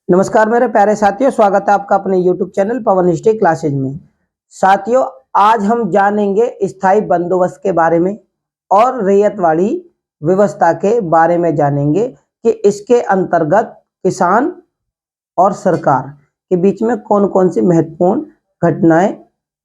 नमस्कार मेरे प्यारे साथियों, स्वागत है आपका अपने YouTube चैनल पवन हिस्ट्री क्लासेज में। साथियों, आज हम जानेंगे स्थायी बंदोबस्त के बारे में और रैयतवाड़ी व्यवस्था के बारे में जानेंगे कि इसके अंतर्गत किसान और सरकार के बीच में कौन कौन सी महत्वपूर्ण घटनाएं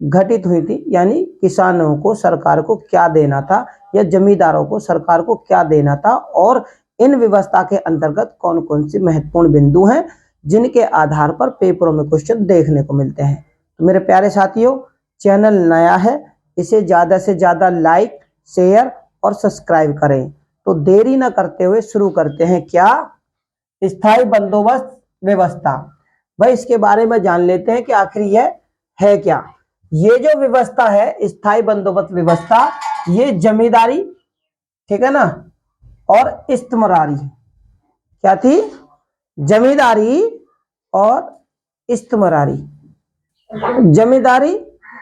घटित हुई थी। यानी किसानों को सरकार को क्या देना था या जमींदारों को सरकार को क्या देना था, और इन व्यवस्था के अंतर्गत कौन कौन सी महत्वपूर्ण बिंदु हैं जिनके आधार पर पेपरों में क्वेश्चन देखने को मिलते हैं। तो मेरे प्यारे साथियों, चैनल नया है, इसे ज़्यादा से ज़्यादा लाइक, शेयर और सब्सक्राइब करें। तो देरी ना करते हुए शुरू करते हैं। क्या स्थायी बंदोबस्त व्यवस्था, भाई इसके बारे में जान लेते हैं कि आखिर यह है क्या। ये जो व्यवस्था है स्थायी बंदोबस्त व्यवस्था, ये जमींदारी, ठीक है ना, और इस्तमरारी, क्या थी, जमींदारी और इस्तमरारी, जमींदारी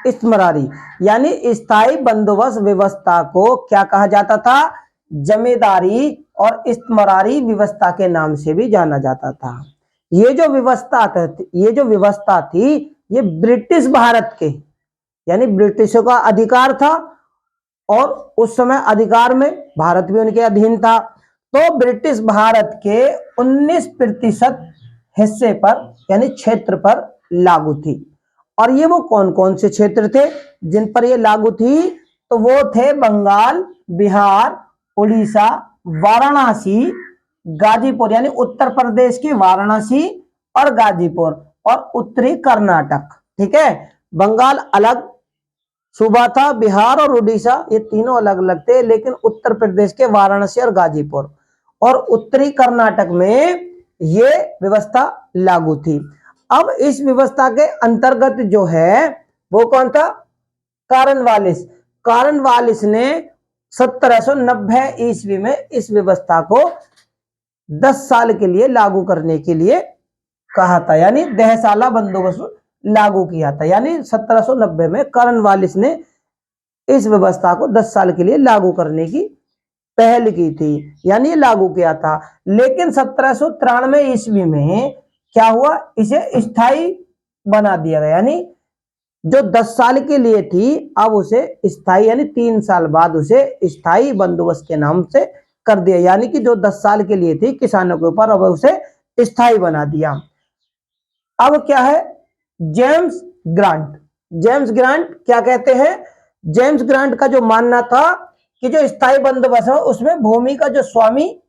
इस्तमरारी, यानी स्थायी बंदोबस्त व्यवस्था को क्या कहा जाता था, जमींदारी और इस्तमरारी व्यवस्था के नाम से भी जाना जाता था। ये जो व्यवस्था थी ये ब्रिटिश भारत के, यानी ब्रिटिशों का अधिकार था, और उस समय अधिकार में भारत भी उनके अधीन था। तो ब्रिटिश भारत के 19% हिस्से पर यानी क्षेत्र पर लागू थी। और ये वो कौन कौन से क्षेत्र थे जिन पर ये लागू थी, तो वो थे बंगाल, बिहार, उड़ीसा, वाराणसी, गाजीपुर, यानी उत्तर प्रदेश की वाराणसी और गाजीपुर, और उत्तरी कर्नाटक। ठीक है, बंगाल अलग सूबा था, बिहार और उड़ीसा ये तीनों अलग अलग थे, लेकिन उत्तर प्रदेश के वाराणसी और गाजीपुर और उत्तरी कर्नाटक में ये व्यवस्था लागू थी। अब इस व्यवस्था के अंतर्गत जो है वो कौन था, कॉर्नवालिस। कॉर्नवालिस ने 1790 ईस्वी में इस व्यवस्था को 10 साल के लिए लागू करने के लिए कहा था, यानी 10 साला बंदोबस्त लागू किया था। यानी 1790 में कॉर्नवालिस ने इस व्यवस्था को 10 साल के लिए लागू करने की पहल की थी, यानी लागू किया था। लेकिन 1793 ईस्वी में क्या हुआ, इसे स्थायी बना दिया गया। यानी जो 10 साल के लिए थी अब उसे स्थायी, यानी 3 साल बाद उसे स्थायी बंदोबस्त के नाम से कर दिया। यानी कि जो 10 साल के लिए थी किसानों के ऊपर, अब उसे स्थायी बना दिया। अब क्या है, जेम्स ग्रांट। जेम्स ग्रांट क्या कहते हैं, जेम्स ग्रांट का जो मानना था कि जो स्थायी बंदोबस्त है उसमें भूमि का जो स्वामी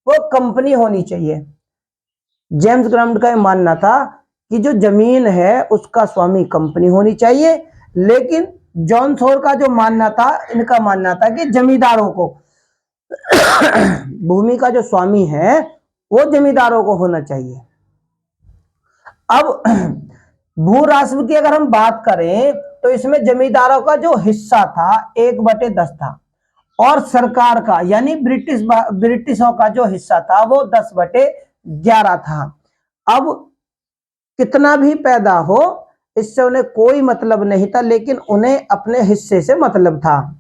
वो कंपनी होनी चाहिए। जेम्स ग्रांट का मानना था कि जो जमीन है उसका स्वामी कंपनी होनी चाहिए। लेकिन जॉन थोर का जो मानना था, इनका मानना था कि जमींदारों को भूमि का जो स्वामी है वो जमींदारों को होना चाहिए। अब भू राजस्व की अगर हम बात करें तो इसमें जमींदारों का जो हिस्सा था 1/10 था, और सरकार का यानी ब्रिटिशों का जो हिस्सा था वो 10/11 था। अब कितना भी पैदा हो इससे उन्हें कोई मतलब नहीं था, लेकिन उन्हें अपने हिस्से से मतलब था।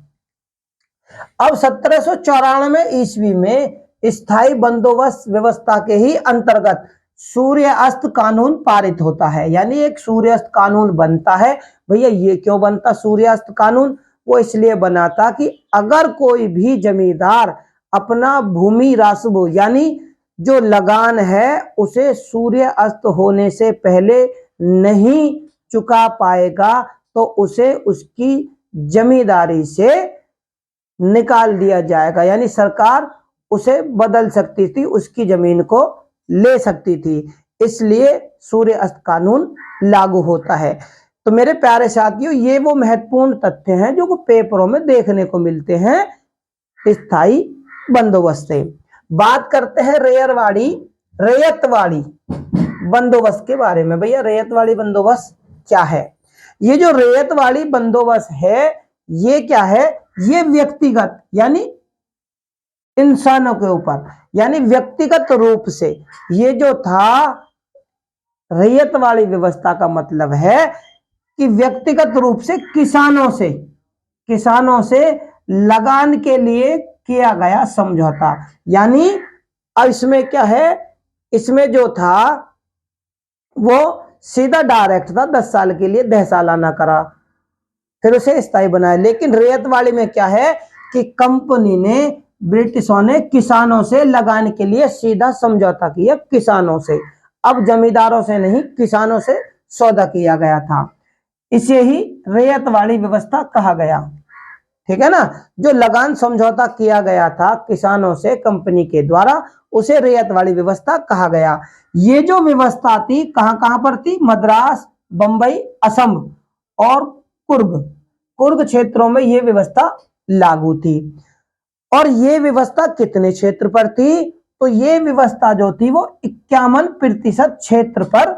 अब 1794 ईस्वी में स्थायी बंदोबस्त व्यवस्था के ही अंतर्गत सूर्यास्त कानून पारित होता है। यानी एक सूर्यास्त कानून बनता है। भैया ये क्यों बनता सूर्यास्त कानून, वो इसलिए बना था कि अगर कोई भी जमींदार अपना भूमि राजस्व यानी जो लगान है उसे सूर्य अस्त होने से पहले नहीं चुका पाएगा तो उसे उसकी जमींदारी से निकाल दिया जाएगा। यानी सरकार उसे बदल सकती थी, उसकी जमीन को ले सकती थी, इसलिए सूर्य अस्त कानून लागू होता है। तो मेरे प्यारे साथियों, ये वो महत्वपूर्ण तथ्य हैं जो पेपरों में देखने को मिलते हैं स्थायी बंदोबस्त से। बात करते हैं रैयतवाड़ी बंदोबस्त के बारे में। भैया रैयतवाड़ी बंदोबस्त क्या है, ये जो रैयतवाड़ी बंदोबस्त है ये क्या है, ये व्यक्तिगत यानी इंसानों के ऊपर, यानी व्यक्तिगत रूप से ये जो था रैयतवाड़ी व्यवस्था का मतलब है कि व्यक्तिगत रूप से किसानों से लगान के लिए किया गया समझौता। यानी अब इसमें क्या है, इसमें जो था वो सीधा डायरेक्ट था, 10 साल के लिए 10 सालाना करा, फिर उसे स्थायी बनाया। लेकिन रैयत वाली में क्या है कि कंपनी ने, ब्रिटिशों ने किसानों से लगान के लिए सीधा समझौता किया, किसानों से। अब जमींदारों से नहीं, किसानों से सौदा किया गया था। इसे ही रैयत वाली व्यवस्था कहा गया। ठीक है ना, जो लगान समझौता किया गया था किसानों से कंपनी के द्वारा, उसे रैयत वाली व्यवस्था कहा गया। ये जो व्यवस्था थी कहां कहां पर थी? मद्रास, बंबई, असम और कुर्ग, कुर्ग क्षेत्रों में यह व्यवस्था लागू थी। और ये व्यवस्था कितने क्षेत्र पर थी? तो ये व्यवस्था जो थी वो 51% क्षेत्र पर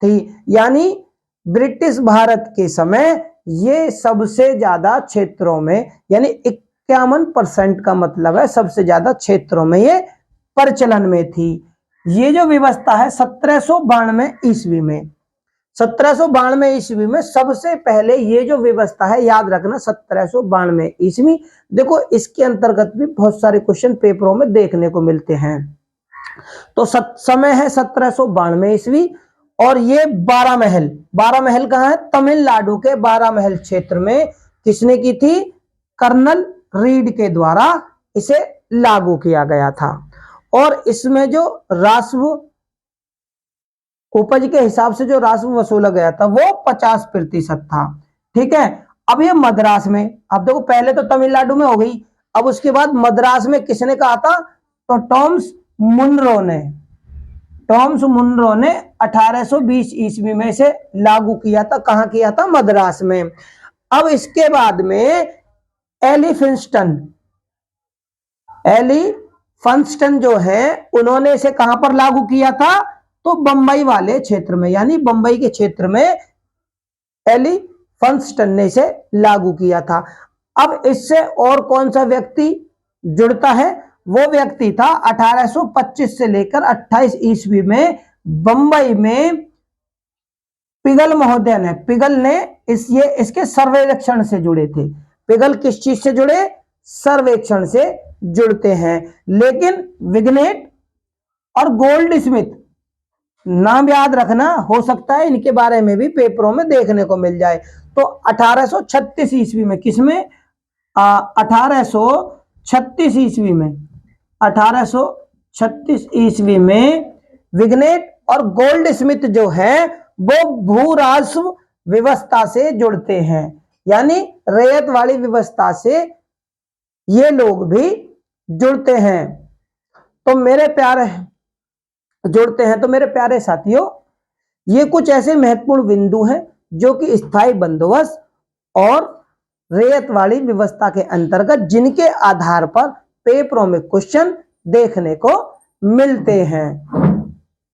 थी। यानी ब्रिटिश भारत के समय ये सबसे ज्यादा क्षेत्रों में, यानी 51% का मतलब है सबसे ज्यादा क्षेत्रों में ये प्रचलन में थी। ये जो व्यवस्था है 1792 ईस्वी में, 1792 ईस्वी में सबसे पहले ये जो व्यवस्था है, याद रखना 1792 ईस्वी। देखो इसके अंतर्गत भी बहुत सारे क्वेश्चन पेपरों में देखने को मिलते हैं। तो समय है 1792 ईस्वी। और ये 12 महल, 12 महल कहां है? तमिलनाडु के 12 महल क्षेत्र में किसने की थी? कर्नल रीड के द्वारा इसे लागू किया गया था। और इसमें जो राजस्व, उपज के हिसाब से जो राजस्व वसूला गया था वो 50% था। ठीक है, अब ये मद्रास में, अब देखो पहले तो तमिलनाडु में हो गई, अब उसके बाद मद्रास में किसने कहा था? तो टॉमस मुनरो ने, टॉमस मुनरो ने 1820 ईस्वी में इसे लागू किया था। कहां किया था? मद्रास में। अब इसके बाद में एलिफिंस्टन, एलिफिंस्टन जो है उन्होंने इसे कहां पर लागू किया था? तो बंबई वाले क्षेत्र में, यानी बंबई के क्षेत्र में एलिफिंस्टन ने इसे लागू किया था। अब इससे और कौन सा व्यक्ति जुड़ता है? वो व्यक्ति था 1825 से लेकर 28 ईस्वी में बंबई में पिगल महोदय ने, पिगल ने इसके सर्वेक्षण से जुड़े थे। पिगल किस चीज से जुड़े? सर्वेक्षण से जुड़ते हैं। लेकिन विग्नेट और गोल्ड स्मिथ, नाम याद रखना, हो सकता है इनके बारे में भी पेपरों में देखने को मिल जाए। तो 1836 ईस्वी में, किसमें? 1836 ईस्वी में, 1836 ईस्वी में विग्नेट और गोल्ड स्मिथ जो है वो भू राजस्व व्यवस्था से जुड़ते हैं, यानी रैयत वाली व्यवस्था से ये लोग भी जुड़ते हैं। तो मेरे प्यारे जुड़ते हैं तो मेरे प्यारे साथियों, ये कुछ ऐसे महत्वपूर्ण बिंदु हैं जो कि स्थायी बंदोबस्त और रैयत वाली व्यवस्था के अंतर्गत जिनके आधार पर पेपरों में क्वेश्चन देखने को मिलते हैं।